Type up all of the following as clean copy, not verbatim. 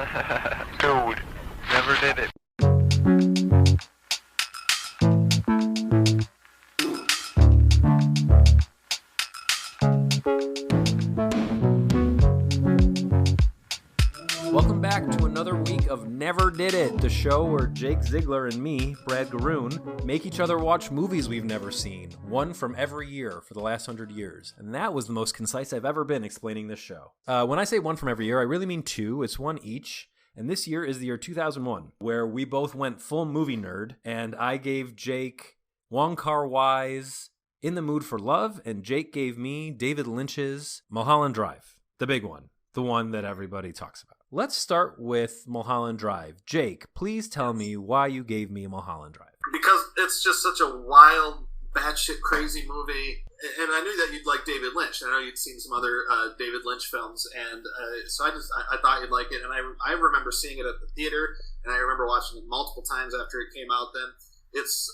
Dude, never did it. Welcome back to another week of Never Did It, the show where Jake Ziegler and me, Brad Garoon, make each other watch movies we've never seen, one from every year for the last 100 years. And that was the most concise I've ever been explaining this show. When I say one from every year, I really mean two. It's one each. And this year is the year 2001, where we both went full movie nerd, and I gave Jake Wong Kar-wai's In the Mood for Love, and Jake gave me David Lynch's Mulholland Drive, the big one, the one that everybody talks about. Let's start with Mulholland Drive. Jake, please tell me why you gave me Mulholland Drive. Because it's just such a wild, batshit crazy movie. And I knew that you'd like David Lynch. I know you'd seen some other David Lynch films. And so I thought you'd like it. And I remember seeing it at the theater. And I remember watching it multiple times after it came out then. It's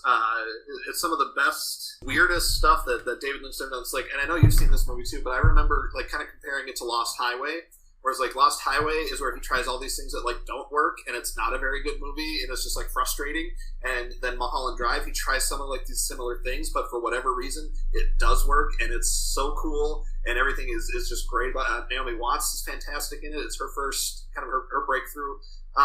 some of the best, weirdest stuff that David Lynch ever done. It's like, and I know you've seen this movie too, but I remember like kind of comparing it to Lost Highway. Whereas, like, Lost Highway is where he tries all these things that, like, don't work, and it's not a very good movie, and it's just, like, frustrating. And then Mulholland Drive, he tries some of, like, these similar things, but for whatever reason, it does work, and it's so cool, and everything is just great. Naomi Watts is fantastic in it. It's her first, kind of her breakthrough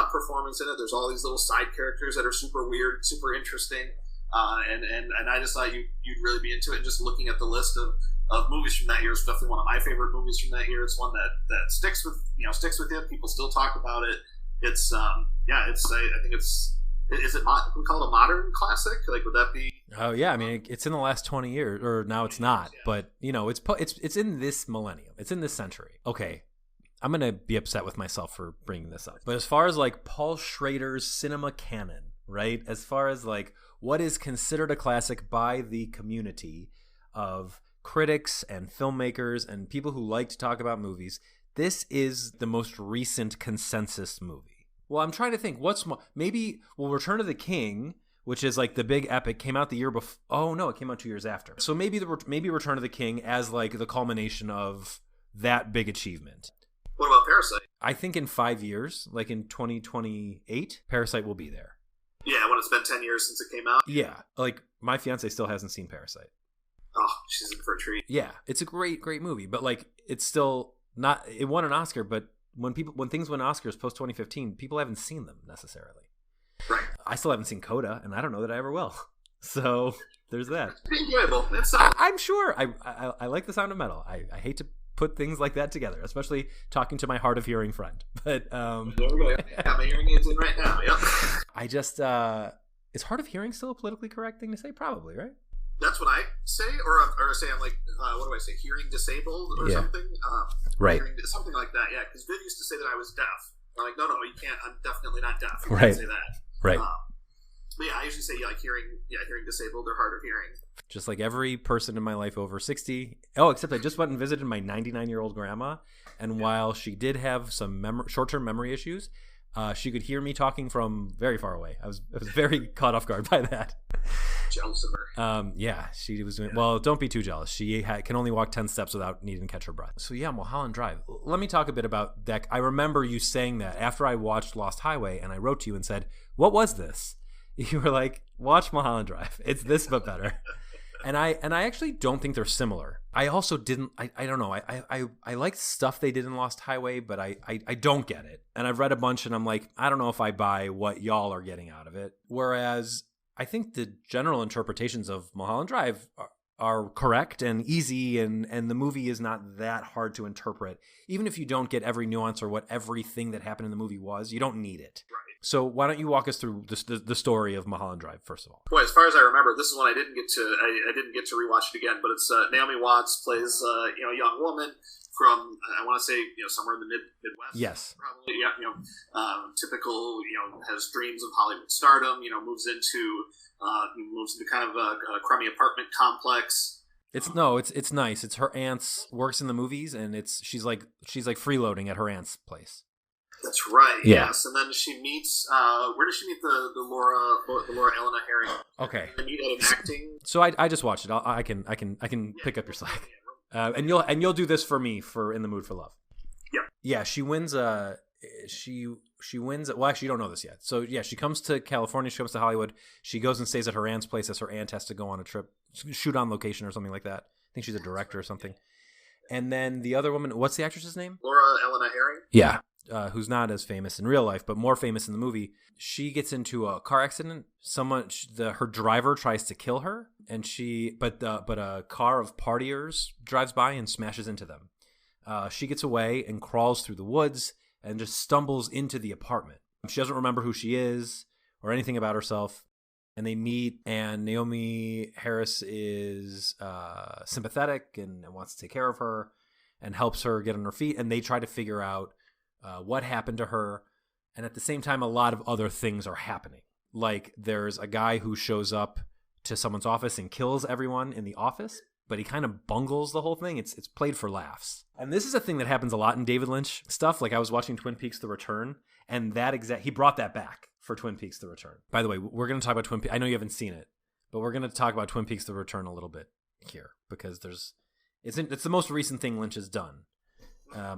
performance in it. There's all these little side characters that are super weird, super interesting, and I just thought you'd really be into it. And just looking at the list of movies from that year is definitely one of my favorite movies from that year. It's one that sticks with you. People still talk about it. It's I think it's we call it a modern classic? Like, would that be? Oh yeah, I mean it's in the last 20 years, or now it's not, yeah. But it's in this millennium. It's in this century. Okay. I'm going to be upset with myself for bringing this up. But as far as like Paul Schrader's cinema canon, right? As far as like what is considered a classic by the community of critics and filmmakers and people who like to talk about movies, this is the most recent consensus movie. Well, I'm trying to think maybe Return of the King, which is like the big epic, came out the year before. Oh no, it came out 2 years after. So maybe Return of the King as like the culmination of that big achievement. What about Parasite? I think in 5 years, like in 2028, Parasite will be there. Yeah, when it's been 10 years since it came out. Yeah, like my fiance still hasn't seen Parasite. Oh, she's in for a treat. Yeah, it's a great movie, but like it's still not. It won an Oscar, but when things win Oscars post 2015, people haven't seen them necessarily. Right. I still haven't seen Coda, and I don't know that I ever will. So there's that. It's pretty enjoyable. I'm sure. I like the sound of metal. I hate to put things like that together, especially talking to my hard of hearing friend. But there we go. Got my hearing aids in right now. Yep. I just is hard of hearing still a politically correct thing to say? Probably, right? That's what I say, or say I'm like, what do I say, hearing disabled or something? Right. Something like that, yeah. Because Viv used to say that I was deaf. I'm like, no, you can't. I'm definitely not deaf. You right. can't say that. Right. But yeah, I usually say like hearing disabled or hard of hearing. Just like every person in my life over 60. Oh, except I just went and visited my 99-year-old grandma, and while she did have some short-term memory issues, she could hear me talking from very far away. I was very caught off guard by that. Jealous of her. Yeah, she was doing well. Don't be too jealous. She can only walk 10 steps without needing to catch her breath. So yeah, Mulholland Drive. Let me talk a bit about that. I remember you saying that after I watched Lost Highway, and I wrote to you and said, "What was this?" You were like, "Watch Mulholland Drive. It's this but better." And I actually don't think they're similar. I also didn't. I don't know. I liked stuff they did in Lost Highway, but I don't get it. And I've read a bunch, and I'm like, I don't know if I buy what y'all are getting out of it. Whereas I think the general interpretations of Mulholland Drive are correct and easy, and the movie is not that hard to interpret. Even if you don't get every nuance or what everything that happened in the movie was, you don't need it. Right. So why don't you walk us through the story of Mulholland Drive, first of all? Boy, as far as I remember, this is one I didn't get to rewatch it again, but it's Naomi Watts plays a young woman from, I want to say, somewhere in the Midwest. Yes. Probably, yeah. Typical, has dreams of Hollywood stardom, moves into kind of a crummy apartment complex. It's nice. It's her aunt's works in the movies, and she's like freeloading at her aunt's place. That's right. Yeah. Yes, and then she meets. Where does she meet the Laura Elena Herring? Okay. They meet at an acting. So I just watched it. I can pick up your slack. And you'll do this for me for In the Mood for Love. Yeah. Yeah. She wins she wins. Well, actually, you don't know this yet. So yeah, she comes to California. She comes to Hollywood. She goes and stays at her aunt's place as her aunt has to go on a trip, shoot on location or something like that. I think she's a director or something. And then the other woman, what's the actress's name? Laura Elena Herring. Yeah, who's not as famous in real life, but more famous in the movie. She gets into a car accident. Her driver tries to kill her, and but a car of partiers drives by and smashes into them. She gets away and crawls through the woods and just stumbles into the apartment. She doesn't remember who she is or anything about herself. And they meet, and Naomi Harris is sympathetic and wants to take care of her and helps her get on her feet. And they try to figure out what happened to her. And at the same time, a lot of other things are happening. Like there's a guy who shows up to someone's office and kills everyone in the office, but he kind of bungles the whole thing. It's played for laughs. And this is a thing that happens a lot in David Lynch stuff. Like I was watching Twin Peaks: The Return, and he brought that back for Twin Peaks: The Return. By the way, we're going to talk about Twin Peaks. I know you haven't seen it, but we're going to talk about Twin Peaks: The Return a little bit here because it's the most recent thing Lynch has done.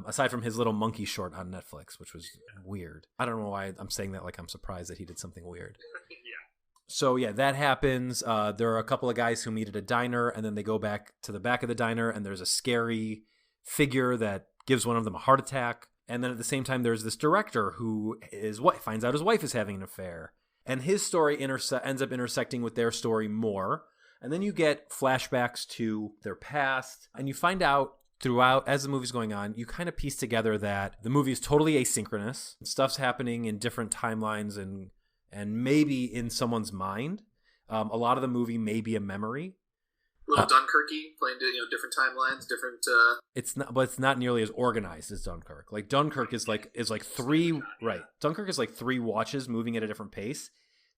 Aside from his little monkey short on Netflix, which was weird. I don't know why I'm saying that like I'm surprised that he did something weird. Yeah. So yeah, that happens. There are a couple of guys who meet at a diner, and then they go back to the back of the diner, and there's a scary figure that gives one of them a heart attack. And then at the same time, there's this director who finds out his wife is having an affair. And his story ends up intersecting with their story more. And then you get flashbacks to their past, and you find out throughout, as the movie's going on, you kind of piece together that the movie is totally asynchronous. Stuff's happening in different timelines and maybe in someone's mind. A lot of the movie may be a memory. A little Dunkirky, playing different timelines, different. It's not nearly as organized as Dunkirk. Like Dunkirk is like three right. Dunkirk is like three watches moving at a different pace.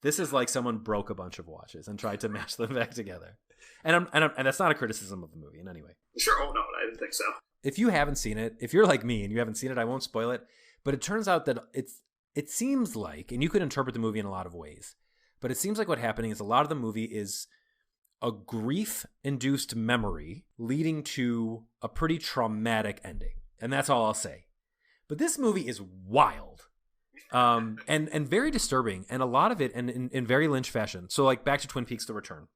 This is like someone broke a bunch of watches and tried to match them back together. And that's not a criticism of the movie in any way. Sure. Oh no, I didn't think so. If you haven't seen it, if you're like me and you haven't seen it, I won't spoil it. But it turns out that it seems like, and you could interpret the movie in a lot of ways, but it seems like what's happening is a lot of the movie is a grief-induced memory leading to a pretty traumatic ending. And that's all I'll say. But this movie is wild. And very disturbing, and a lot of it in very Lynch fashion. So like back to Twin Peaks: The Return.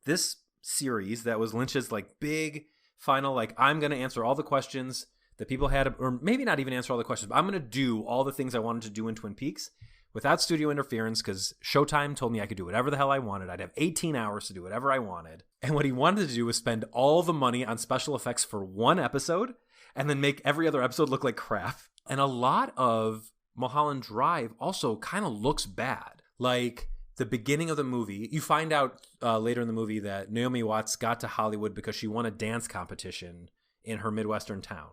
This series that was Lynch's like big final, like I'm going to answer all the questions that people had, or maybe not even answer all the questions, but I'm going to do all the things I wanted to do in Twin Peaks without studio interference because Showtime told me I could do whatever the hell I wanted. I'd have 18 hours to do whatever I wanted. And what he wanted to do was spend all the money on special effects for one episode and then make every other episode look like crap. And a lot of Mulholland Drive also kind of looks bad. Like the beginning of the movie, you find out later in the movie that Naomi Watts got to Hollywood because she won a dance competition in her Midwestern town.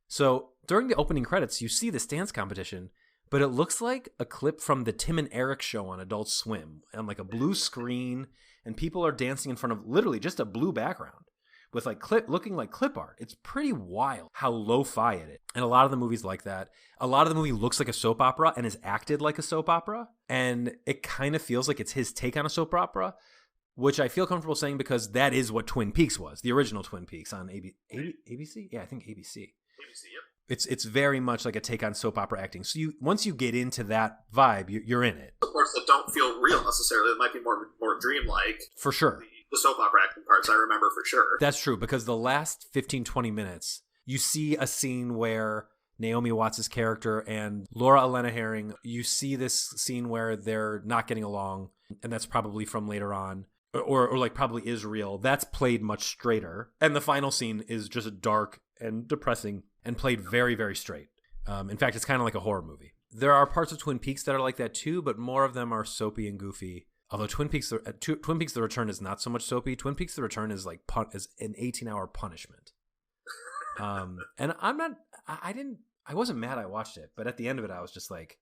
So during the opening credits, you see this dance competition, but it looks like a clip from the Tim and Eric show on Adult Swim on like a blue screen, and people are dancing in front of literally just a blue background with like looking like clip art. It's pretty wild how lo-fi it is. And a lot of the movies like that. A lot of the movie looks like a soap opera and is acted like a soap opera. And it kind of feels like it's his take on a soap opera, which I feel comfortable saying because that is what Twin Peaks was. The original Twin Peaks on ABC? Yeah, I think ABC. ABC, yep. It's very much like a take on soap opera acting. So once you get into that vibe, you're in it. The parts that don't feel real necessarily, it might be more dreamlike. For sure. The soap opera acting parts I remember for sure. That's true, because the last 15-20 minutes, you see a scene where Naomi Watts' character and Laura Elena Herring, you see this scene where they're not getting along, and that's probably from later on, or like probably is real. That's played much straighter. And the final scene is just dark and depressing and played very, very straight. In fact, it's kind of like a horror movie. There are parts of Twin Peaks that are like that too, but more of them are soapy and goofy. Although Twin Peaks: The Return is not so much soapy. Twin Peaks: The Return is like is an 18-hour punishment. And I wasn't mad I watched it, but at the end of it, I was just like,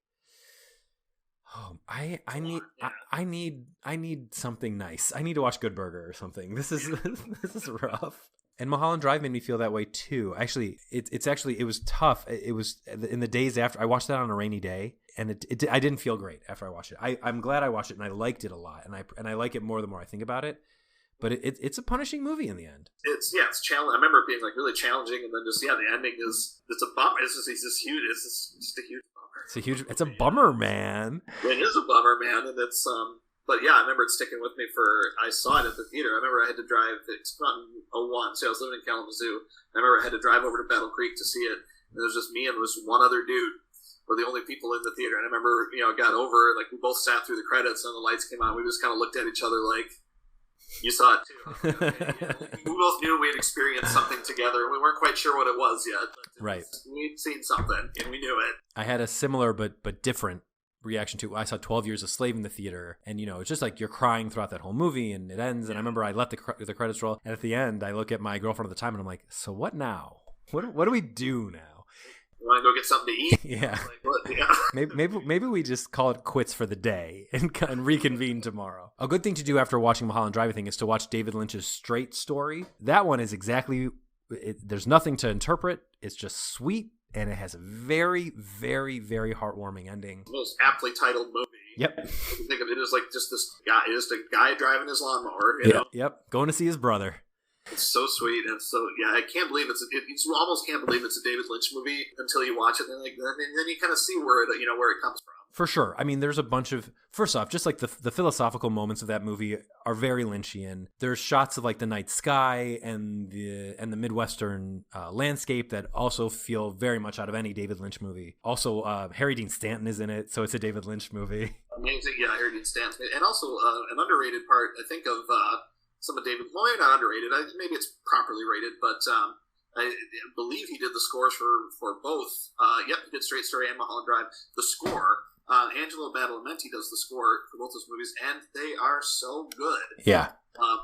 oh, I need something nice. I need to watch Good Burger or something. This is rough. And Mulholland Drive made me feel that way too. Actually, it was tough. It was in the days after. I watched that on a rainy day, and I didn't feel great after I watched it. I'm glad I watched it, and I liked it a lot, and I like it more the more I think about it. But it's a punishing movie in the end. It's challenging. I remember it being like really challenging, and then just the ending is it's a bummer. It's just a huge It's a bummer, man. It is a bummer, man, and it's But yeah, I remember it sticking with me I saw it at the theater. I remember I had to drive, it's from 01, so I was living in Kalamazoo. I remember I had to drive over to Battle Creek to see it, and there was just me and there was one other dude. We're the only people in the theater. And I remember, I got over, like, we both sat through the credits and the lights came on. We just kind of looked at each other like, you saw it too. Okay, yeah. We both knew we had experienced something together. We weren't quite sure what it was yet. But right. We'd seen something and we knew it. I had a similar but different reaction to I saw 12 Years a Slave in the theater, and it's just like you're crying throughout that whole movie, and it ends, and I remember I let the credits roll, and at the end I look at my girlfriend at the time and I'm like, so what now? What do we do now? You want to go get something to eat? Yeah. Like, what? Yeah. Maybe we just call it quits for the day and reconvene tomorrow. A good thing to do after watching Mulholland Drive, I think, is to watch David Lynch's Straight Story. That one is exactly there's nothing to interpret. It's just sweet. And it has a very, very, very heartwarming ending. The most aptly titled movie. Yep. You can think of it as like just this guy, just a guy driving his lawnmower. You know? Yep. Going to see his brother. It's so sweet, and so I can't believe you almost can't believe it's a David Lynch movie until you watch it, and then you kind of see where it comes from. For sure. I mean, there's a bunch of, first off, just like the philosophical moments of that movie are very Lynchian. There's shots of like the night sky and the Midwestern landscape that also feel very much out of any David Lynch movie. Also, Harry Dean Stanton is in it, so it's a David Lynch movie. Amazing, yeah, Harry Dean Stanton, and also an underrated part. I think of some of David. Well, maybe not underrated. Maybe it's properly rated, but I believe he did the scores for both. He did Straight Story and Mulholland Drive. The score. Angelo Badalamenti does the score for both those movies, and they are so good. Yeah.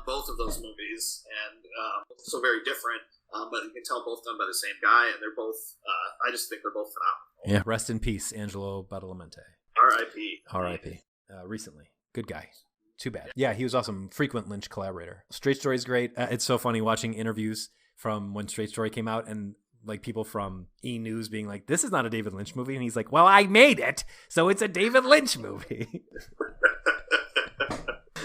Both of those movies, and so very different, but you can tell both done by the same guy, and they're both, I just think they're both phenomenal. Yeah, rest in peace, Angelo Badalamenti. R.I.P. R.I.P. Recently. Good guy. Too bad. Yeah, he was awesome. Frequent Lynch collaborator. Straight Story's great. It's so funny watching interviews from when Straight Story came out, and like people from E! News being like, this is not a David Lynch movie. And he's like, well, I made it, so it's a David Lynch movie. Yeah,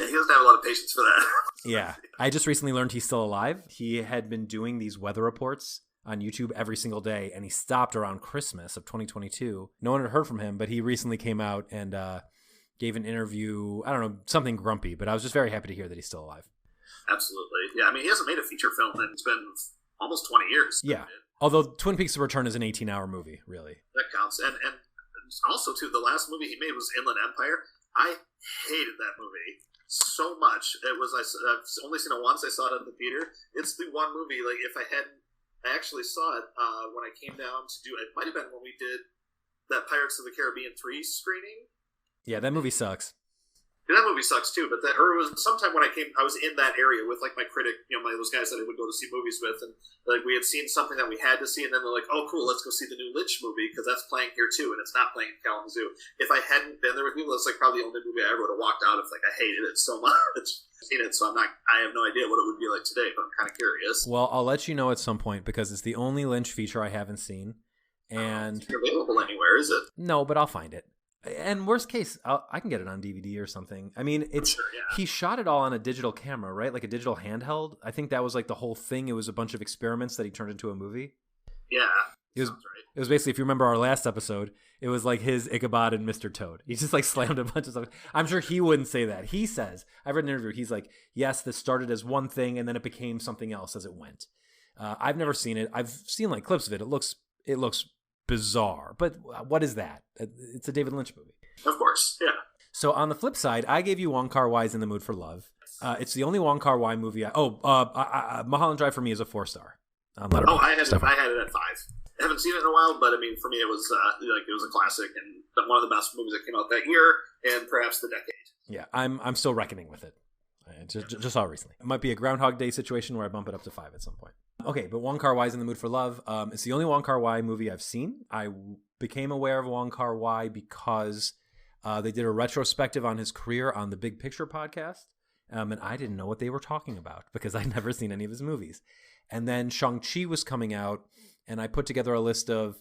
he doesn't have a lot of patience for that. Yeah. I just recently learned he's still alive. He had been doing these weather reports on YouTube every single day, and he stopped around Christmas of 2022. No one had heard from him, but he recently came out and gave an interview, I don't know, something grumpy, but I was just very happy to hear that he's still alive. Absolutely. Yeah, I mean, he hasn't made a feature film, and it's been almost 20 years. Yeah. Although Twin Peaks: The Return is an 18-hour movie, really. That counts. And also, too, the last movie he made was Inland Empire. I hated that movie so much. I've only seen it once. I saw it at the theater. It's the one movie, like, if I actually saw it when I came down to do it. It might have been when we did that Pirates of the Caribbean 3 screening. Yeah, that movie sucks. That movie sucks too, but it was sometime when I was in that area with like my critic, those guys that I would go to see movies with, and like we had seen something that we had to see, and then they're like, "Oh, cool, let's go see the new Lynch movie because that's playing here too, and it's not playing in Kalamazoo." If I hadn't been there with people, that's like probably the only movie I ever would have walked out of. Like I hated it so much. I've seen it, so I have no idea what it would be like today, but I'm kind of curious. Well, I'll let you know at some point because it's the only Lynch feature I haven't seen, and it's not available anywhere, is it? No, but I'll find it. And worst case, I can get it on DVD or something. I mean, he shot it all on a digital camera, right? Like a digital handheld. I think that was like the whole thing. It was a bunch of experiments that he turned into a movie. Yeah, sounds right. It was basically, if you remember our last episode, it was like his Ichabod and Mr. Toad. He just like slammed a bunch of stuff. I'm sure he wouldn't say that. He says, I've read an interview, he's like, yes, this started as one thing and then it became something else as it went. I've never seen it. I've seen like clips of it. It looks bizarre, but what is that? It's a David Lynch movie. Of course, yeah. So on the flip side, I gave you Wong Kar-wai's In the Mood for Love. It's the only Wong Kar-wai movie. Mulholland Drive for me is a 4-star. I had it at 5. I haven't seen it in a while, but I mean, for me, it was it was a classic and one of the best movies that came out that year and perhaps the decade. Yeah, I'm still reckoning with it. I just saw it recently. It might be a Groundhog Day situation where I bump it up to 5 at some point. Okay, but Wong Kar-wai's In the Mood for Love. It's the only Wong Kar-wai movie I've seen. I became aware of Wong Kar-wai because they did a retrospective on his career on the Big Picture podcast, and I didn't know what they were talking about because I'd never seen any of his movies. And then Shang-Chi was coming out, and I put together a list of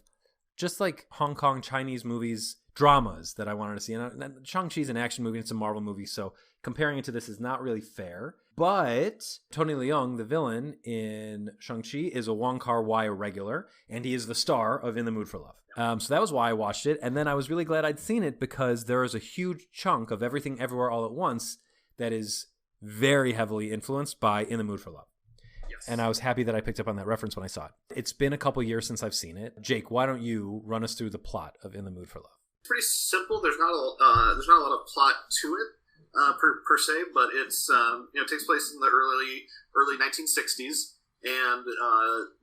just like Hong Kong Chinese movies dramas that I wanted to see. And Shang-Chi's an action movie, it's a Marvel movie, so comparing it to this is not really fair. But Tony Leung, the villain in Shang-Chi, is a Wong Kar-wai regular, and he is the star of In the Mood for Love. So that was why I watched it, and then I was really glad I'd seen it because there is a huge chunk of Everything Everywhere All at Once that is very heavily influenced by In the Mood for Love. Yes. And I was happy that I picked up on that reference when I saw it. It's been a couple years since I've seen it. Jake, why don't you run us through the plot of In the Mood for Love? It's pretty simple. There's not a lot of plot to it. Per se, but it's it takes place in the early 1960s, and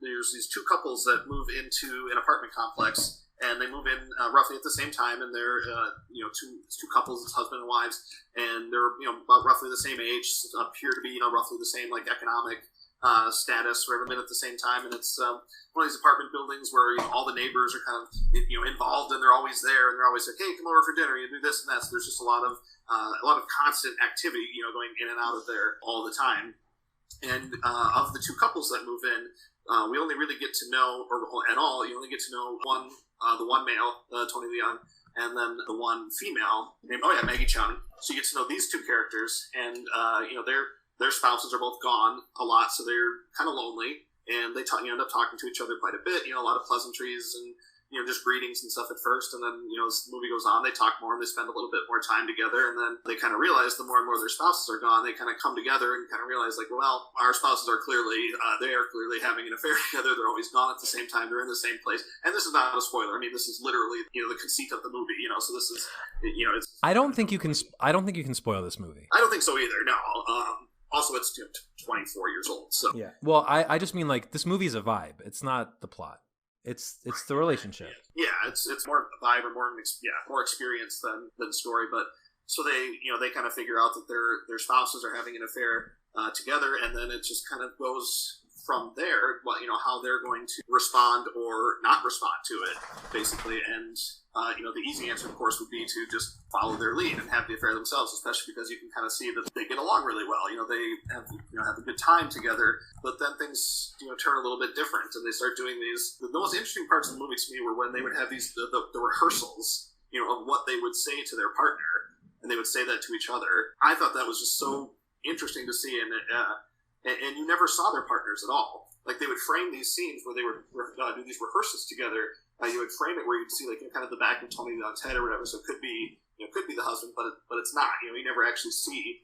there's these two couples that move into an apartment complex, and they move in roughly at the same time, and they're two couples, it's husband and wives, and they're about roughly the same age, appear to be roughly the same like economic status, or everyone at the same time, and it's one of these apartment buildings where all the neighbors are kind of involved, and they're always there, and they're always like, hey, come over for dinner, you do this and that. So there's just a lot of constant activity, going in and out of there all the time. And of the two couples that move in, we only really get to know, or at all, you only get to know the one male, Tony Leung, and then the one female named Maggie Chung. So you get to know these two characters, and their spouses are both gone a lot, so they're kind of lonely, and they end up talking to each other quite a bit. A lot of pleasantries and just greetings and stuff at first, and then as the movie goes on, they talk more and they spend a little bit more time together, and then they kind of realize the more and more their spouses are gone, they kind of come together and kind of realize like, well, our spouses are clearly having an affair together. They're always gone at the same time. They're in the same place, and this is not a spoiler. I mean, this is literally the conceit of the movie. So this is it's. I don't think you can spoil this movie. I don't think so either. No. Also, it's 24 years old. So yeah. Well, I just mean like this movie is a vibe. It's not the plot. It's the relationship. Yeah, it's more vibe or more experience than story. But so they kind of figure out that their spouses are having an affair together, and then it just kind of goes from there. How they're going to respond or not respond to it, basically. And the easy answer, of course, would be to just follow their lead and have the affair themselves, especially because you can kind of see that they get along really well. They have a good time together, but then things turn a little bit different, and they start doing these. The most interesting parts of the movie to me were when they would have these the rehearsals, of what they would say to their partner, and they would say that to each other. I thought that was just so interesting to see, and you never saw their partners at all. Like, they would frame these scenes where they would do these rehearsals together. You would frame it where you'd see kind of the back of Tony Leung's head or whatever. So it could be the husband, but it's not. You never actually see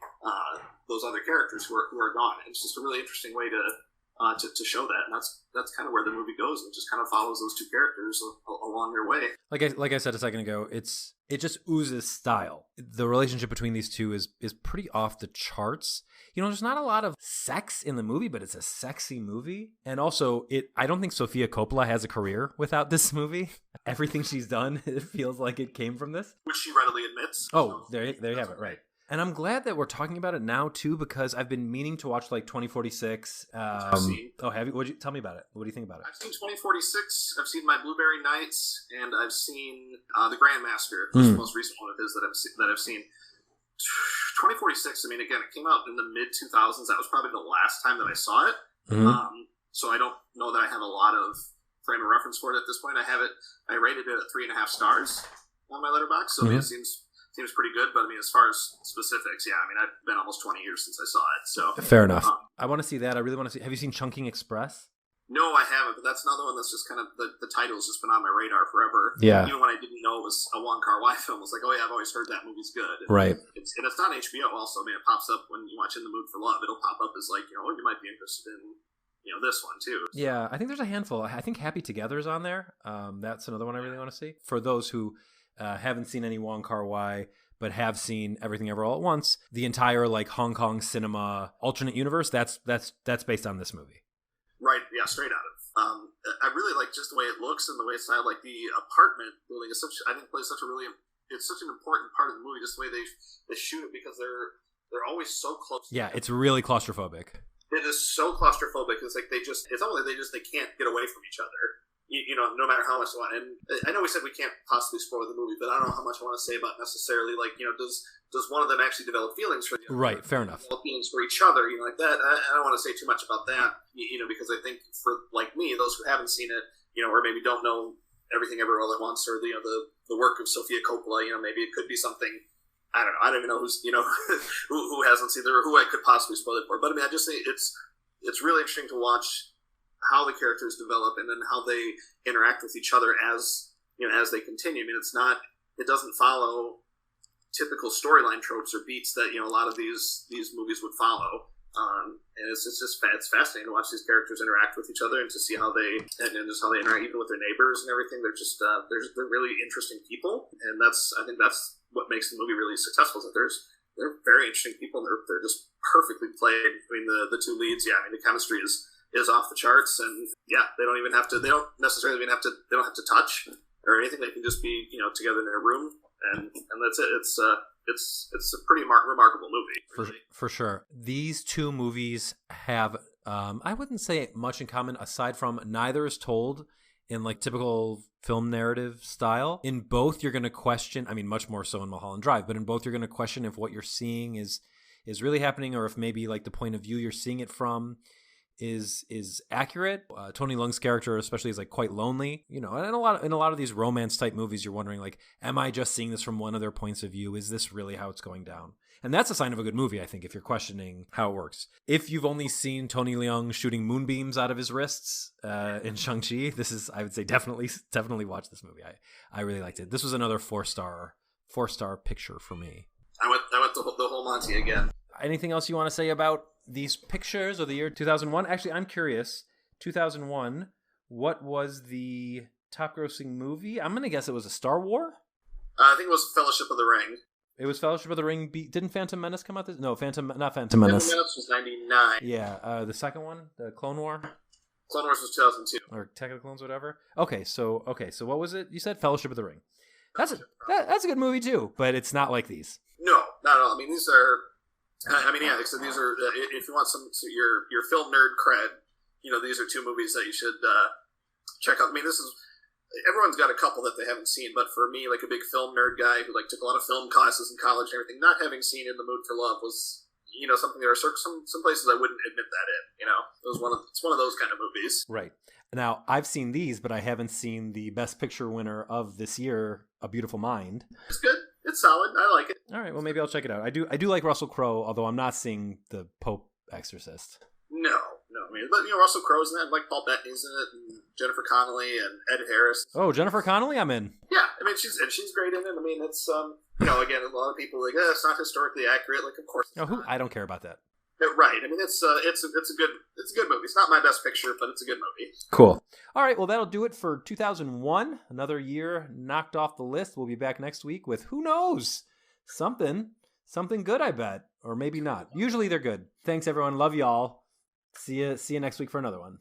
those other characters who are gone. It's just a really interesting way to show that, and that's kind of where the movie goes, and just kind of follows those two characters along their way. Like I said a second ago, it just oozes style. The relationship between these two is pretty off the charts. There's not a lot of sex in the movie, but it's a sexy movie. And also, I don't think Sofia Coppola has a career without this movie. Everything she's done, it feels like it came from this. Which she readily admits. Oh, there you have it, right. And I'm glad that we're talking about it now, too, because I've been meaning to watch, 2046. Have you? Tell me about it. What do you think about it? I've seen 2046. I've seen My Blueberry Nights, and I've seen The Grandmaster, which is the most recent one of his that I've seen. 2046, I mean, again, it came out in the mid-2000s. That was probably the last time that I saw it. Mm-hmm. So I don't know that I have a lot of frame of reference for it at this point. I rated it at 3.5 stars on my Letterboxd, so it seems pretty good. But I mean, as far as specifics, I've been almost 20 years since I saw it. So fair enough. I want to see that. I really want to see. Have you seen Chungking Express? No, I haven't, but that's another one that's just kind of, the title's just been on my radar forever. Yeah. Even when I didn't know it was a Wong Kar-wai film, I was like, oh yeah, I've always heard that movie's good. And right. It's on HBO also. I mean, it pops up when you watch In the Mood for Love. It'll pop up as you might be interested in, this one too. So. Yeah, I think there's a handful. I think Happy Together is on there. That's another one I really want to see. For those who haven't seen any Wong Kar-wai, but have seen Everything Ever All at Once, the entire Hong Kong cinema alternate universe, that's based on this movie. Right, yeah, straight out of. I really like just the way it looks and the way it's styled. Like, the apartment building is plays such an important part of the movie. Just the way they shoot it, because they're always so close. Yeah, it's really claustrophobic. It is so claustrophobic. It's like they can't get away from each other. No matter how much they want. And I know we said we can't possibly spoil the movie, but I don't know how much I want to say about necessarily does one of them actually develop feelings for the other? Right, fair enough. Develop feelings for each other, like that. I don't want to say too much about that, because I think for me, those who haven't seen it, or maybe don't know Everything Everywhere All at Once, or the work of Sofia Coppola. Maybe it could be something. I don't know. I don't even know who's who hasn't seen it or who I could possibly spoil it for. But I mean, I just think it's really interesting to watch how the characters develop and then how they interact with each other as they continue. I mean, it doesn't follow typical storyline tropes or beats that a lot of these movies would follow. And it's fascinating to watch these characters interact with each other and to see how they just how they interact even with their neighbors and everything. They're just they're really interesting people, and I think that's what makes the movie really successful. Is that they're very interesting people. And they're just perfectly played between the two leads. Yeah, I mean the chemistry is off the charts, and yeah, they don't have to touch or anything. They can just be together in their room, and that's it. It's a pretty remarkable movie. Really. For sure. These two movies have, I wouldn't say much in common aside from neither is told in like typical film narrative style. In both, you're going to question, I mean, much more so in Mulholland Drive, but in both, you're going to question if what you're seeing is really happening or if maybe like the point of view you're seeing it from is accurate. Tony Leung's character especially is like quite lonely, and in a lot of these romance type movies you're wondering like, am I just seeing this from one of their points of view? Is this really how it's going down? And that's a sign of a good movie, I think, if you're questioning how it works. If you've only seen Tony Leung shooting moonbeams out of his wrists in Shang-Chi, I would say definitely watch this movie. I really liked it. This was another four-star picture for me. I went the whole Monty again. Anything else you want to say about these pictures of the year 2001? Actually, I'm curious. 2001, what was the top grossing movie? I'm going to guess it was a Star Wars? I think it was Fellowship of the Ring. It was Fellowship of the Ring. Didn't Phantom Menace come out this? No, not Phantom Menace. Phantom Menace was 99. Yeah, the second one, the Clone War? Clone Wars was 2002. Or Attack of the Clones, whatever. Okay, so what was it? You said Fellowship of the Ring. That's a good movie too, but it's not like these. No, not at all. I mean, these are... so these are, if you want your film nerd cred, these are two movies that you should check out. I mean, everyone's got a couple that they haven't seen, but for me, like a big film nerd guy who like took a lot of film classes in college and everything, not having seen In the Mood for Love was, something. There are some places I wouldn't admit that in. It's one of those kind of movies. Right. Now, I've seen these, but I haven't seen the Best Picture winner of this year, A Beautiful Mind. It's good. It's solid. I like it. All right. Well, maybe I'll check it out. I do like Russell Crowe, although I'm not seeing the Pope Exorcist. No. I mean, but Russell Crowe's in it, like Paul Bettany's in it, and Jennifer Connelly and Ed Harris. Oh, Jennifer Connelly, I'm in. Yeah, I mean she's great in it. I mean it's again a lot of people are like it's not historically accurate. Like of course. I don't care about that. Right. I mean it's a good movie. It's not my best picture, but it's a good movie. Cool. All right. Well, that'll do it for 2001. Another year knocked off the list. We'll be back next week with who knows something good. I bet, or maybe not. Usually they're good. Thanks everyone. Love y'all. See you next week for another one.